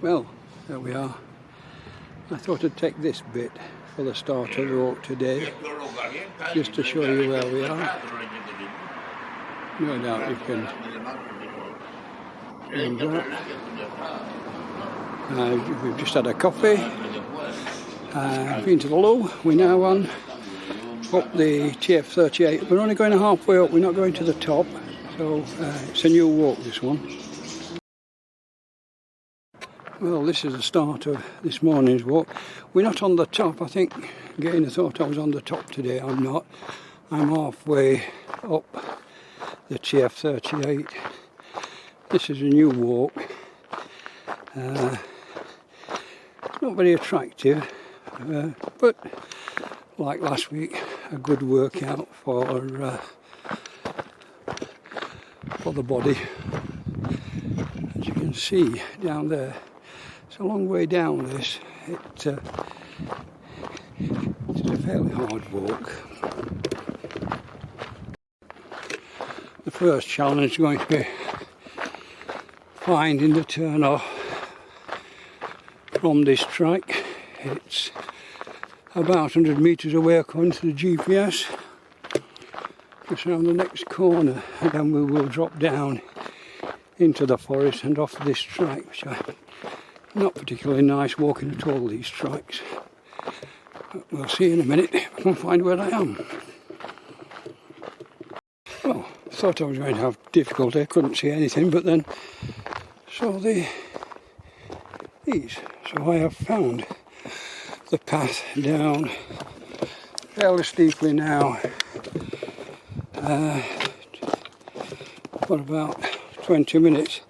Well, there we are. I thought I'd take this bit for the start of the walk today, just to show you where we are. No doubt you can remember. We've just had a coffee, been to the loo. We're now on up the tf38. We're only going halfway up, we're not going to the top, so it's a new walk, this one. Well, this is the start of this morning's walk. We're not on the top. I think Gaynor thought I was on the top today. I'm not. I'm halfway up the tf38. This is a new walk. Not very attractive, but like last week, a good workout for the body. As you can see down there, it's a long way down this. It's a fairly hard walk. The first challenge is going to be finding the turn off from this track. It's about 100 metres away according to the GPS. Just around the next corner, and then we will drop down into the forest and off this track, which are not particularly nice walking at all, these tracks. But we'll see in a minute if I can find where I am. Well, I thought I was going to have difficulty, I couldn't see anything, but then saw these. So I have found the path down fairly steeply now, for about 20 minutes,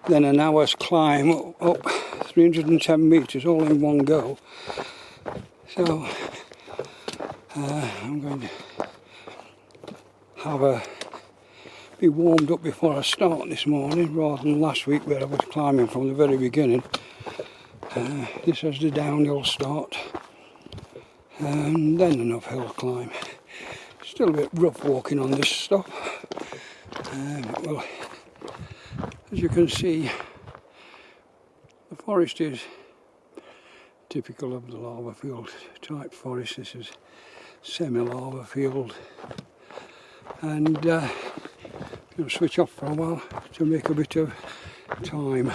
then an hour's climb up 310 metres all in one go. So I'm going to be warmed up before I start this morning, rather than last week where I was climbing from the very beginning. This has the downhill start and then an uphill climb. Still a bit rough walking on this stuff. Well, as you can see, the forest is typical of the lava field type forest. This is semi-lava field, and I'm going to switch off for a while to make a bit of time.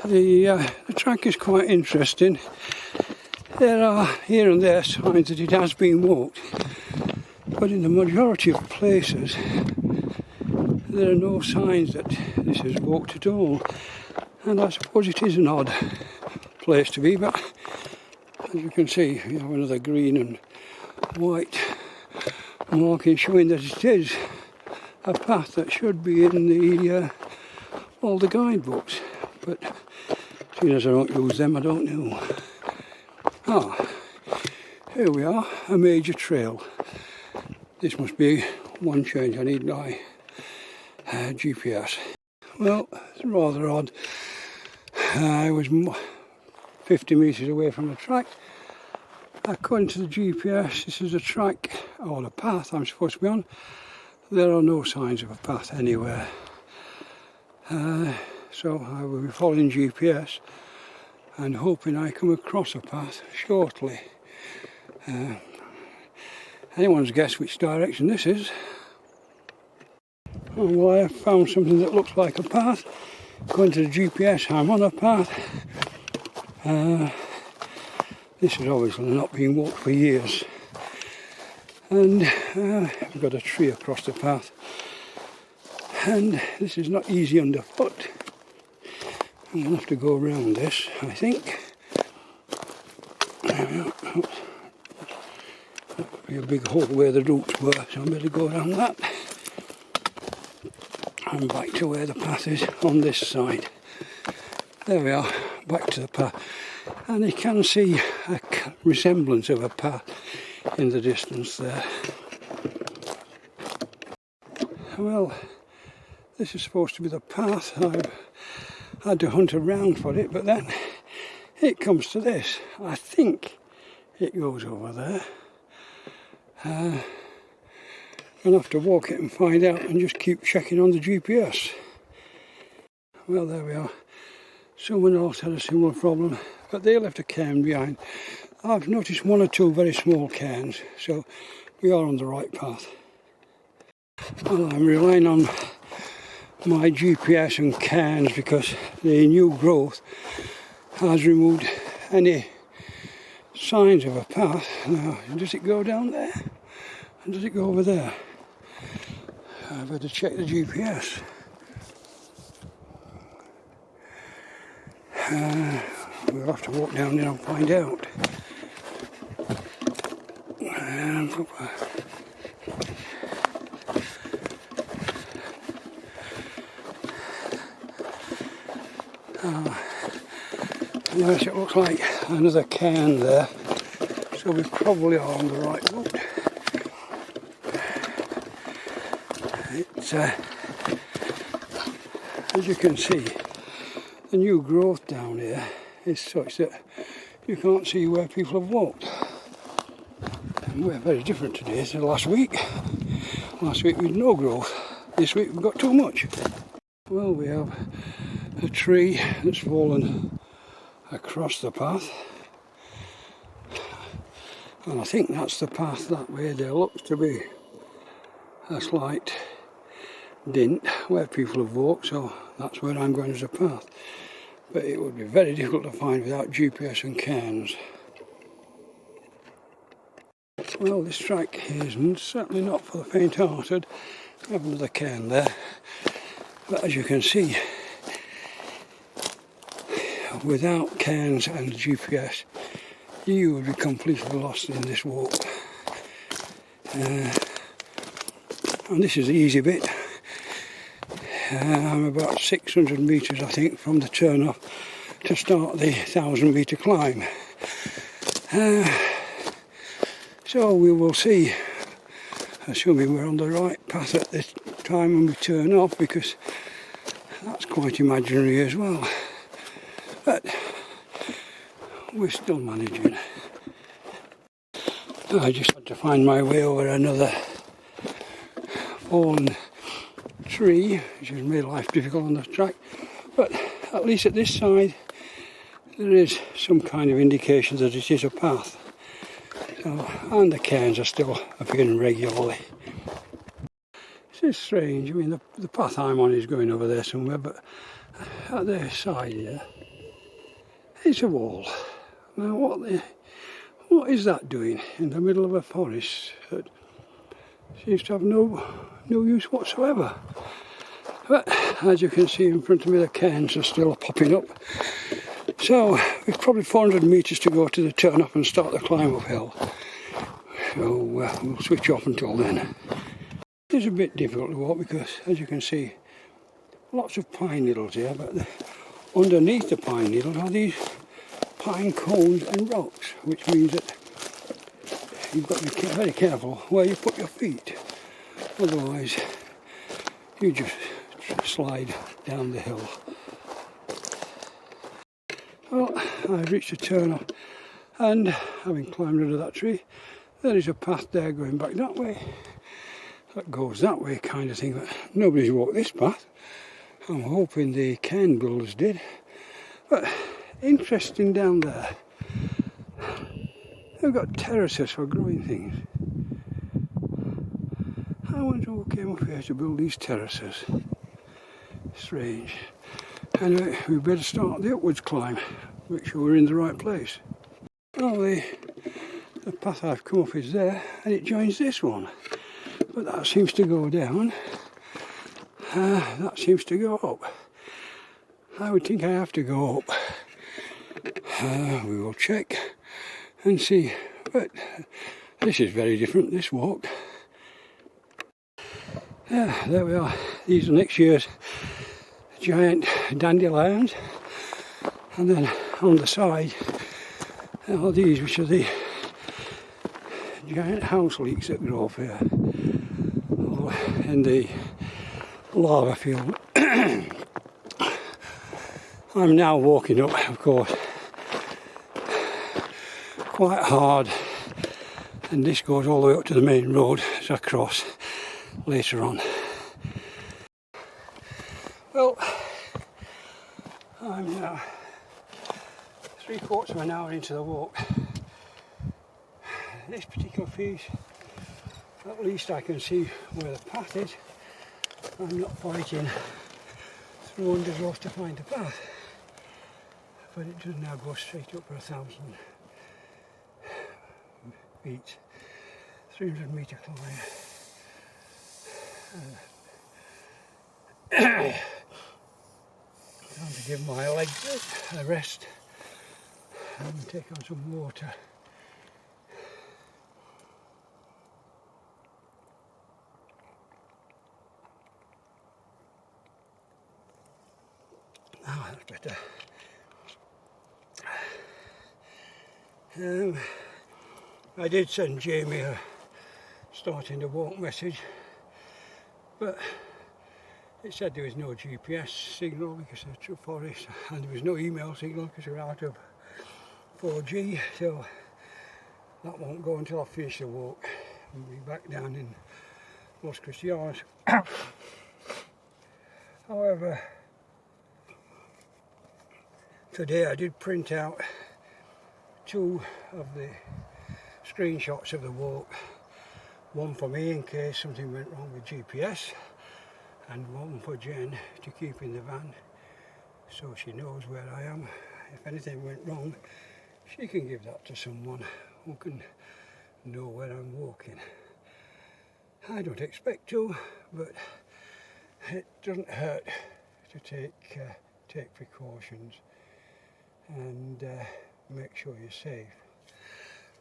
The track is quite interesting. There are here and there signs that it has been walked, but in the majority of places there are no signs that this is walked at all. And I suppose it is an odd place to be, but as you can see, we have another green and white marking showing that it is a path that should be in the all the guidebooks, but seeing as I don't use them, I don't know. Here we are, a major trail. This must be one change. I need my GPS. Well, it's rather odd. I was 50 metres away from the track. According to the GPS, this is a track, or a path I'm supposed to be on. There are no signs of a path anywhere. So I will be following GPS and hoping I come across a path shortly. Anyone's guess which direction this is. Oh, well, I have found something that looks like a path. According to the GPS, I'm on a path. This has obviously not been walked for years. And we've got a tree across the path. And this is not easy underfoot. I'm going to have to go around this, I think. There'll be a big hole where the roots were, so I better go around that. And back to where the path is on this side. There we are, back to the path. And you can see a resemblance of a path in the distance there. Well, this is supposed to be the path. I've had to hunt around for it, but then it comes to this. I think it goes over there. I'm going to have to walk it and find out and just keep checking on the GPS. Well, there we are. Someone else had a similar problem, but they left a cairn behind. I've noticed one or two very small cairns, so we are on the right path. Well, I'm relying on my GPS and cairns because the new growth has removed any signs of a path. Now, does it go down there? And does it go over there? I better check the GPS. We'll have to walk down there and find out. Yes, it looks like another cairn there, so we probably are on the right route. It's, as you can see, the new growth down here is such that you can't see where people have walked. And we're very different today to last week. Last week we had no growth. This week we've got too much. Well, we have a tree that's fallen across the path. And I think that's the path that way. There looks to be a slight dint where people have walked, so that's where I'm going as a path. But it would be very difficult to find without GPS and cairns. Well, this track is certainly not for the faint-hearted. I have another cairn there. But as you can see, without cairns and GPS, you would be completely lost in this walk. And this is the easy bit. I'm about 600 metres, I think, from the turn-off to start the 1,000-metre climb. So we will see, assuming we're on the right path at this time when we turn off, because that's quite imaginary as well. But we're still managing. I just had to find my way over another fallen tree, which has made life difficult on the track, but at least at this side there is some kind of indication that it is a path. So, and the cairns are still appearing regularly. This is strange. I mean, the path I'm on is going over there somewhere, but at the side here it's a wall. Now what is that doing in the middle of a forest that seems to have no use whatsoever? But as you can see in front of me, the cairns are still popping up. So we've probably 400 metres to go to the turn up and start the climb uphill. So we'll switch off until then. It's a bit difficult to walk because, as you can see, lots of pine needles here, but underneath the pine needles are these pine cones and rocks, which means that you've got to be very careful where you put your feet. Otherwise, you just slide down the hill. Well, I've reached a turn-off, and having climbed under that tree, there is a path there going back that way. That goes that way, kind of thing. But nobody's walked this path. I'm hoping the cairn builders did. But interesting down there. They've got terraces for growing things. I wonder who came up here to build these terraces. Strange. Anyway, we better start the upwards climb. Make sure we're in the right place. Well, the path I've come up is there, and it joins this one. But that seems to go down. That seems to go up. I would think I have to go up. We will check and see. But this is very different, this walk. Yeah, there we are. These are next year's giant dandelions. And then on the side are these, which are the giant house leeks that grow up here in the lava field. I'm now walking up, of course, quite hard, and this goes all the way up to the main road as I cross later on. Well, I'm now 3/4 of an hour into the walk. This particular piece, at least I can see where the path is. I'm not fighting through undergrowth to find the path, but it does now go straight up for 1,000 feet, 300 metre climb. Time to give my legs a rest and take on some water. Now that's better. I did send Jamie a starting the walk message, but it said there was no GPS signal because of the forest, and there was no email signal because we're out of 4G, so that won't go until I finish the walk and be back down in Los Cristianos. However, today I did print out 2 of the screenshots of the walk, one for me in case something went wrong with GPS, and one for Jen to keep in the van so she knows where I am. If anything went wrong, she can give that to someone who can know where I'm walking. I don't expect to, but it doesn't hurt to take precautions and make sure you're safe.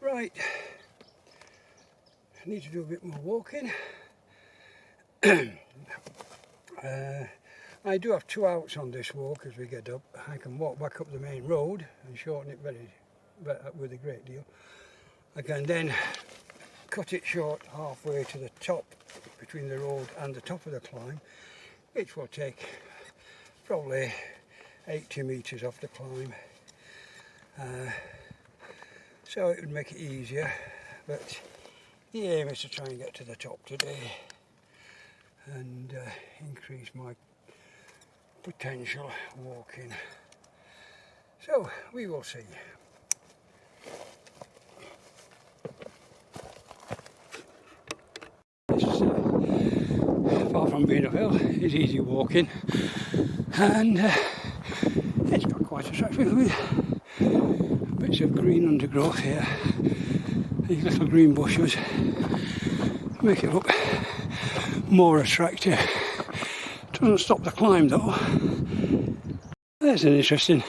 Right, I need to do a bit more walking. I do have 2 outs on this walk as we get up. I can walk back up the main road and shorten it with a great deal. I can then cut it short halfway to the top, between the road and the top of the climb, which will take probably 80 metres off the climb. So it would make it easier, but the aim is to try and get to the top today and increase my potential walking. So we will see. This is, far from being uphill, is easy walking, and it's got quite attractive with bits of green undergrowth here. These little green bushes make it look more attractive. Doesn't stop the climb though. There's an interesting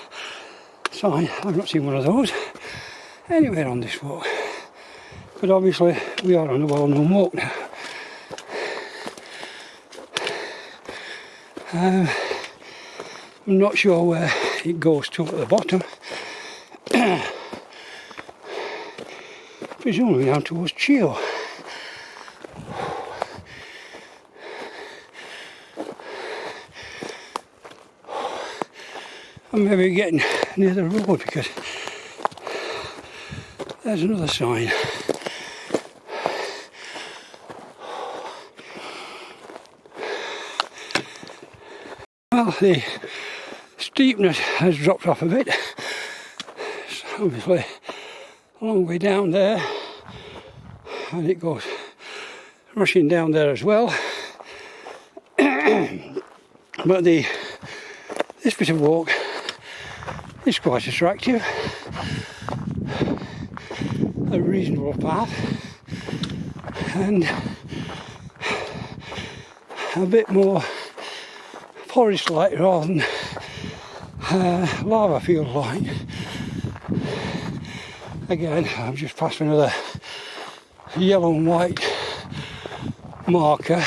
sign. I've not seen one of those anywhere on this walk, but obviously we are on a well-known walk now. I'm not sure where it goes to at the bottom. Presumably down towards Chio. I'm maybe getting near the road because there's another sign. Well, the steepness has dropped off a bit. It's obviously a long way down there, and it goes rushing down there as well. But this bit of walk is quite attractive. A reasonable path and a bit more forest-like rather than lava field-like. Again, I've just passed another yellow and white marker.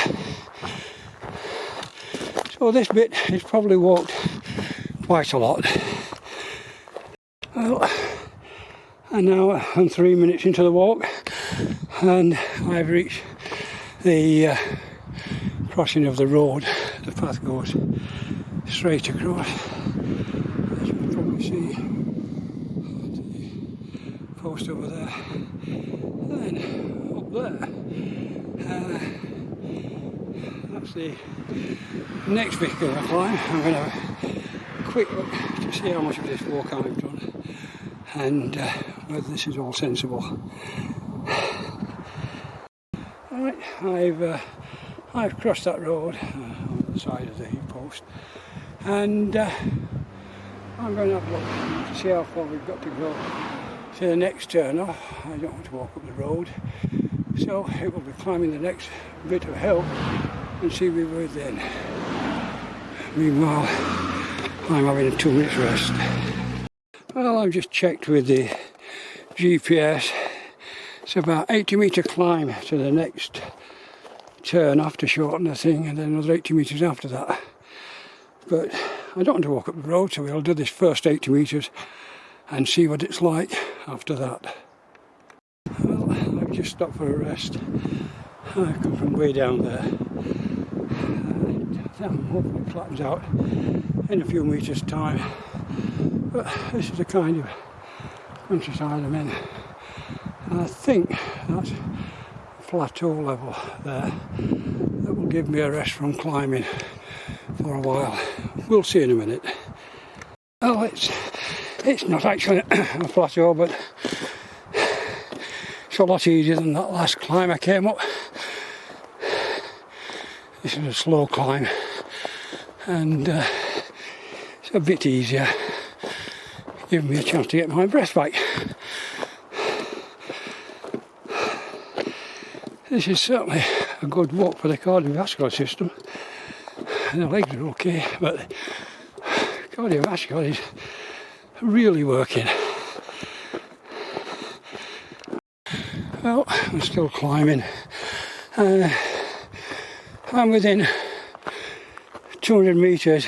So this bit is probably walked quite a lot. Well, an hour and 3 minutes into the walk, and I've reached the crossing of the road. The path goes straight across, as you can probably see the post over there. Then up there, that's the next bit of the climb. I'm going to have a quick look to see how much of this walk I've done and whether this is all sensible. Right, I've crossed that road on the side of the heat post, and I'm going to have a look to see how far we've got to go to the next turn off. I don't want to walk up the road, so it will be climbing the next bit of hill and see where we're then. Meanwhile, I'm having a 2 minutes rest. Well, I've just checked with the GPS. It's about 80 metre climb to the next turn off to shorten the thing, and then another 80 metres after that. But I don't want to walk up the road, so we'll do this first 80 metres and see what it's like after that. Well, I've just stopped for a rest. I've come from way down there. Hopefully it flattens out in a few metres time. But this is the kind of countryside I'm in. And I think that's a plateau level there that will give me a rest from climbing for a while. We'll see in a minute. Well, it's not actually a plateau, but it's a lot easier than that last climb I came up. This is a slow climb, and it's a bit easier, giving me a chance to get my breath back. This is certainly a good walk for the cardiovascular system. The legs are okay, but the cardiovascular is really working. Well, I'm still climbing. I'm within 200 metres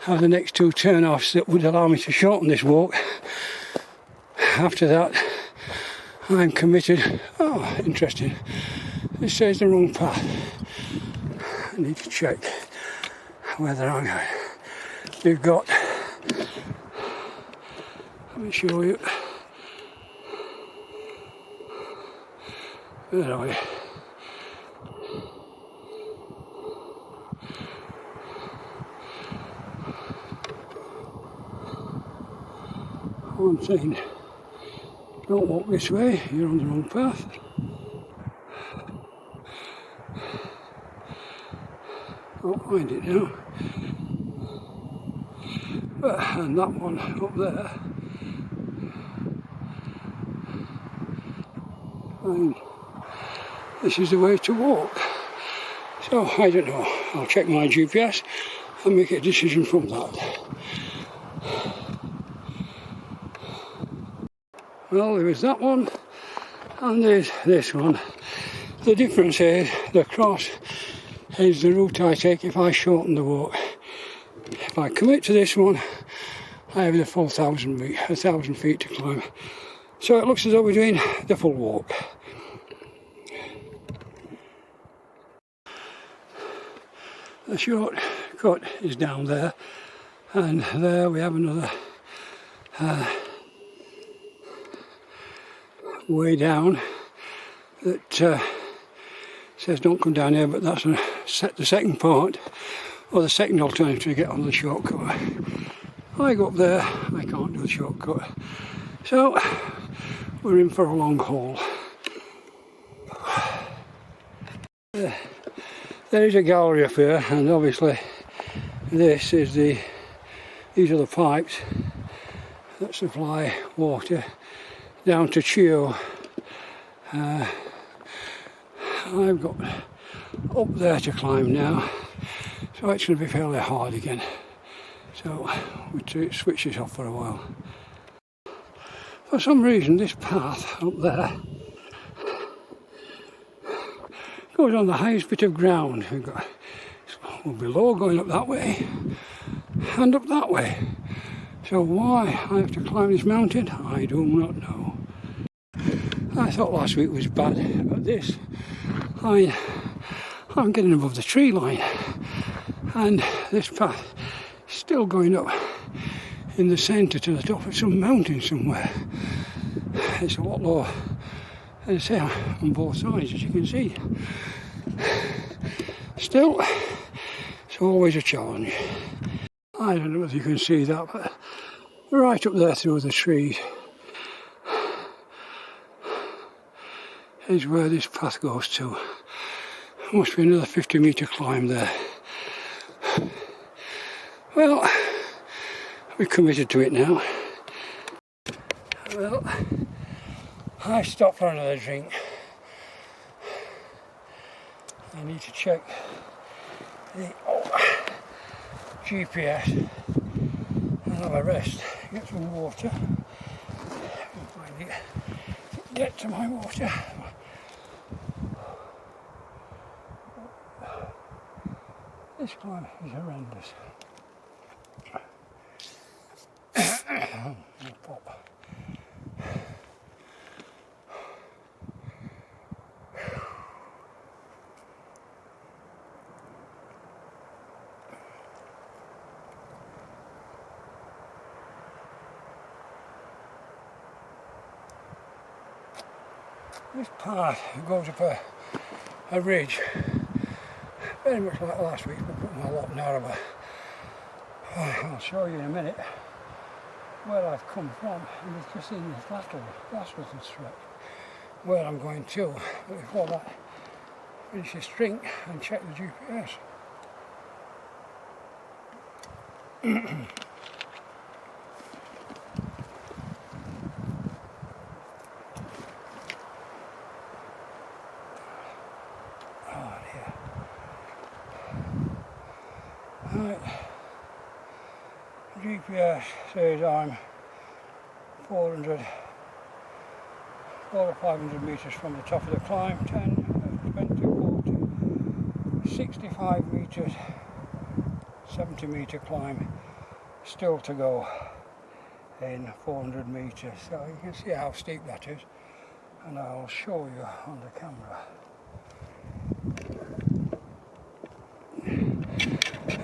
of the next 2 turn-offs that would allow me to shorten this walk. After that, I'm committed. Oh, interesting. This says the wrong path. I need to check whether I'm going. We've got, let me show you. Where are we? I'm saying, don't walk this way, you're on the wrong path. I'll find it now. And that one up there. And this is the way to walk. So, I don't know, I'll check my GPS and make a decision from that. Well, there is that one, and there's this one. The difference is, the cross is the route I take if I shorten the walk. If I commit to this one, I have the full 1,000 feet to climb. So it looks as though we're doing the full walk. The short cut is down there, and there we have another way down that says don't come down here, but that's the second part, or the second alternative to get on the shortcut. I go up there, I can't do the shortcut, so we're in for a long haul. There is a gallery up here, and obviously these are the pipes that supply water down to Chio. I've got up there to climb now, so it's going to be fairly hard again. So we switch this off for a while. For some reason this path up there goes on the highest bit of ground. We've got well, below going up that way and up that way. So why I have to climb this mountain, I do not know. I thought last week was bad, but this, I'm getting above the tree line, and this path is still going up in the centre to the top of some mountain somewhere. It's a lot lower, as I say, on both sides, as you can see. Still, it's always a challenge. I don't know if you can see that, but right up there through the trees is where this path goes to. Must be another 50-metre climb there. Well, we're committed to it now. Well, I stopped for another drink. I need to check the GPS and have a rest, get some water. Get to my water. This climb is horrendous. Pop. This path goes up a ridge, very much like last week, but a lot narrower. I'll show you in a minute where I've come from, and it's just in this last little stretch where I'm going to. But before that, finish this drink and check the GPS. Right, GPS says I'm 400 or 500 metres from the top of the climb, 10, 20, 40, 65 metres, 70 metre climb still to go in 400 metres. So you can see how steep that is, and I'll show you on the camera.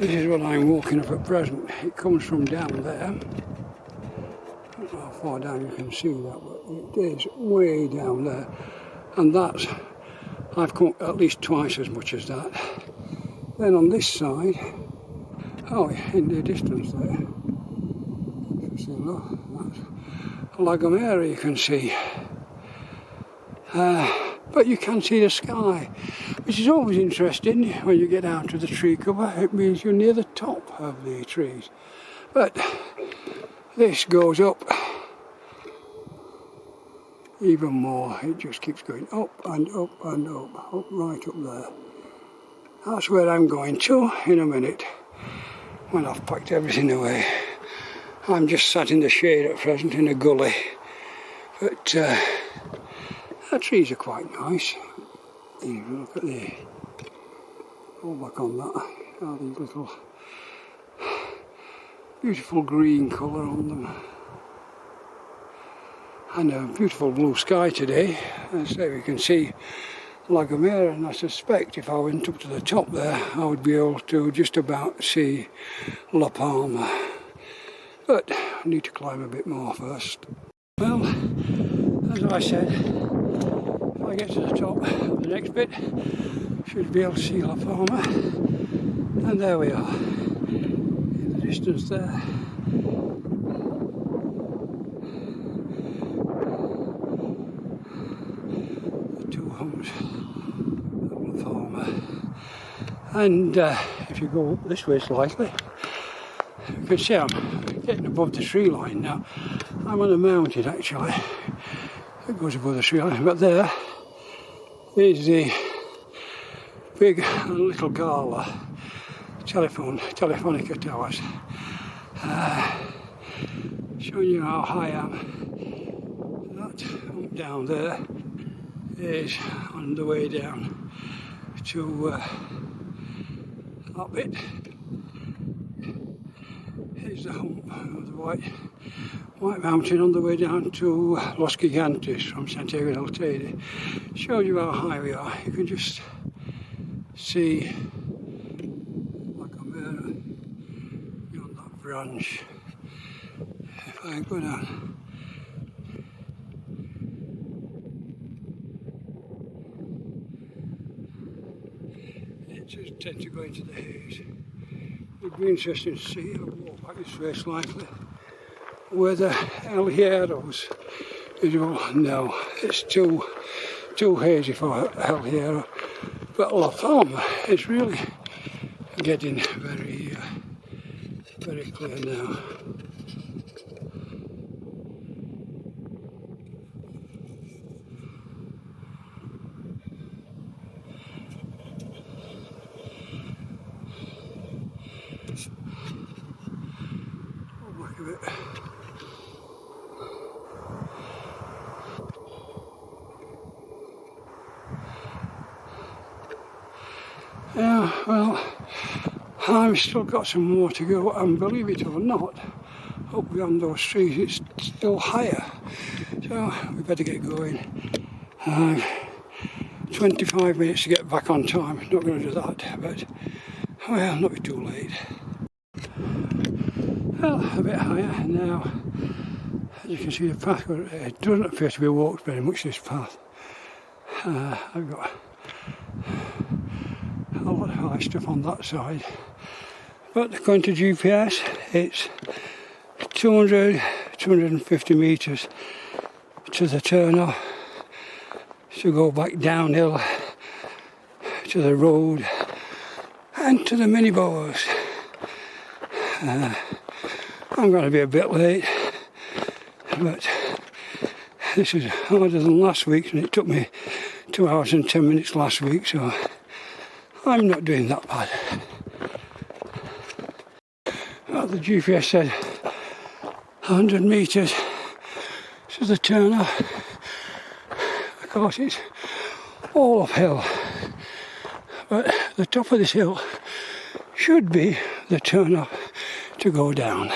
This is what I'm walking up at present. It comes from down there. I don't know how far down you can see that, but it is way down there. And that's, I've come at least twice as much as that. Then on this side, oh, in the distance there, you can see, look, that's La Gomera you can see. But you can see the sky, which is always interesting when you get out to the tree cover. It means you're near the top of the trees. But this goes up even more. It just keeps going up and up and up right up there. That's where I'm going to in a minute, when I've packed everything away. I'm just sat in the shade at present in a gully. But the trees are quite nice. Even look at the, all back on that, all these little beautiful green colour on them. And a beautiful blue sky today. As I say, we can see La Gomera, and I suspect if I went up to the top there, I would be able to just about see La Palma. But I need to climb a bit more first. Well, as I said, if I get to the top of the next bit, should be able to see La Palma. And there we are, in the distance there. The two humps of La Palma. And if you go up this way slightly, you can see I'm getting above the tree line now. I'm on a mountain actually. It goes above the tree line, but there is the big and little Gala Telefonica towers. Showing you how high I am. That hump down there is on the way down to that bit. Here's the hump of the White Mountain on the way down to Los Gigantes from Santiago del Teide. Shows you how high we are. You can just see La Gomera beyond that branch. If I go down, it just tends to go into the haze. It'd be interesting to see. I'll walk back this way slightly. Whether El Hierro's visible. No, it's too hazy for El Hierro. But La Palma is really getting very clear now. Back a bit. Yeah, well, I've still got some more to go, and believe it or not, up beyond those trees it's still higher, so we better get going. 25 minutes to get back on time, not going to do that, but well, not be too late. Well, a bit higher now. As you can see, the path, it doesn't appear to be walked very much, this path. I've got a lot of high stuff on that side, but according to GPS it's 250 metres to the turn off to go back downhill to the road and to the minibus. I'm going to be a bit late, but this is harder than last week, and it took me 2 hours and 10 minutes last week, so I'm not doing that bad. Well, the GPS said 100 metres to the turn off. Of course, it's all uphill, but the top of this hill should be the turn off to go down.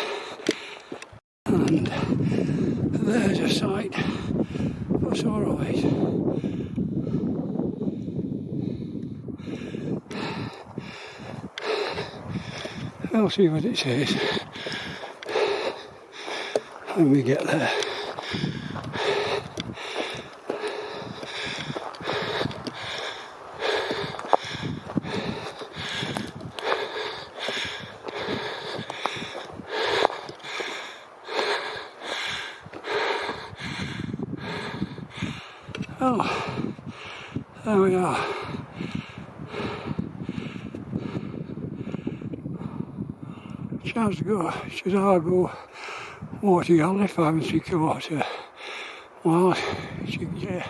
And there's a sight that's all right. We'll see what it says when we get there. Oh, there we are. Chance to go, should I go water galley 5 and 3 kilometre mile, yeah.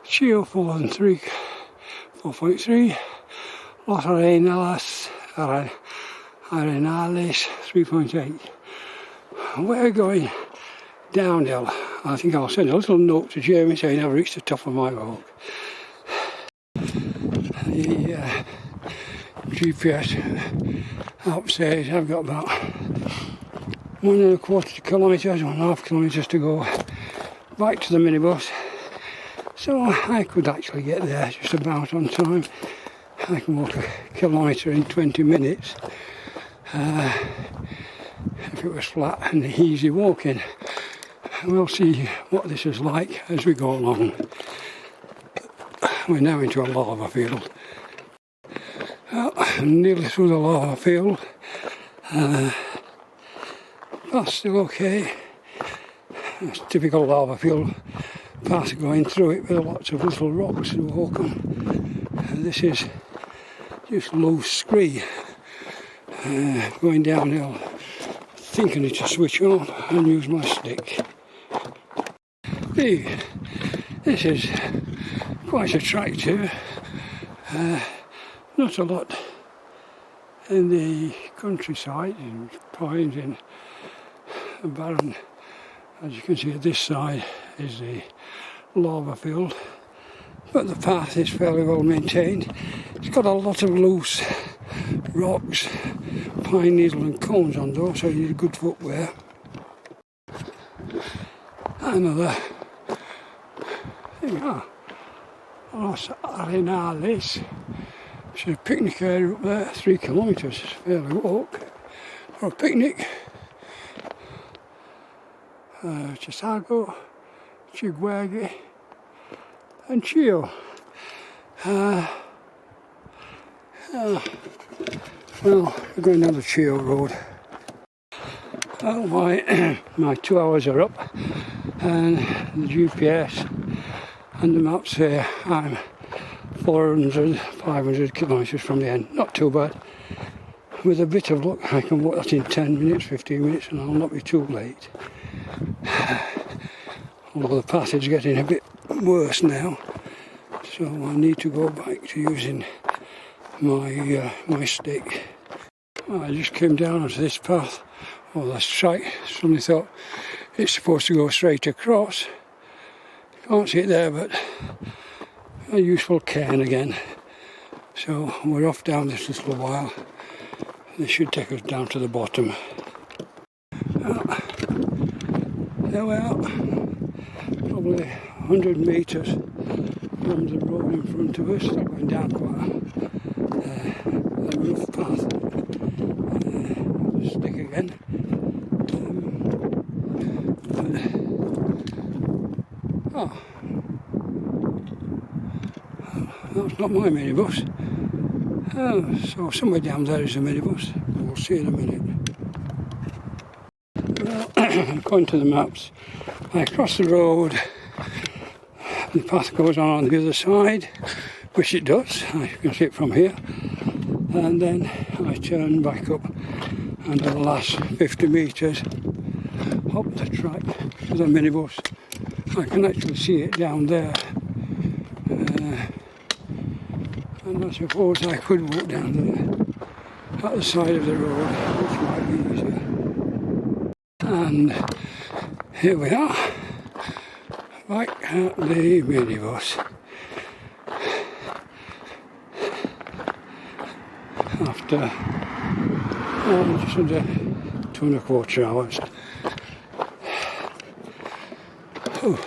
Chio 4.3, Los Arenales 3.8. We're going downhill. I think I'll send a little note to Jamie saying I've reached the top of my walk. The GPS app says I've got about 1.25 kilometres, 1.5 kilometres to go back to the minibus. So I could actually get there just about on time. I can walk a kilometre in 20 minutes if it was flat and easy walking. We'll see what this is like as we go along. We're now into a lava field. Well, nearly through the lava field. That's still okay. It's typical lava field path going through it with lots of little rocks to walk on. This is just loose scree going downhill. I think I need to switch off and use my stick. This is quite attractive. Not a lot in the countryside, in pines, in the barren. As you can see, this side is the lava field, but the path is fairly well maintained. It's got a lot of loose rocks, pine needle and cones on those, so you need good footwear. Another thing, Los Arenales, which is a picnic area up there, 3 kilometres, it's a fairly walk for a picnic. Chisago, Chiguegue and Chio. Well, we're going down the Chio road. Well, my 2 hours are up, and the GPS and the maps say I'm 400, 500 kilometres from the end. Not too bad. With a bit of luck, I can walk that in 10 minutes, 15 minutes, and I'll not be too late. Although the path is getting a bit worse now, so I need to go back to using my stick. Well, I just came down onto this path. Oh, that's right. Suddenly thought it's supposed to go straight across. Can't see it there, but a useful cairn again. So we're off down this little while. This should take us down to the bottom. Well, there we are. Probably 100 metres from the road in front of us. Still going down quite a rough path. Stick again. That's not my minibus. So somewhere down there is a minibus. We'll see in a minute. Well, according to the maps, I cross the road. The path goes on the other side, which it does. I can see it from here. And then I turn back up, and the last 50 metres up the track with a minibus. I can actually see it down there. And I suppose I could walk down there at the side of the road, which might be easier. And here we are, back at the minibus. After just under 2¼ hours. Ooh.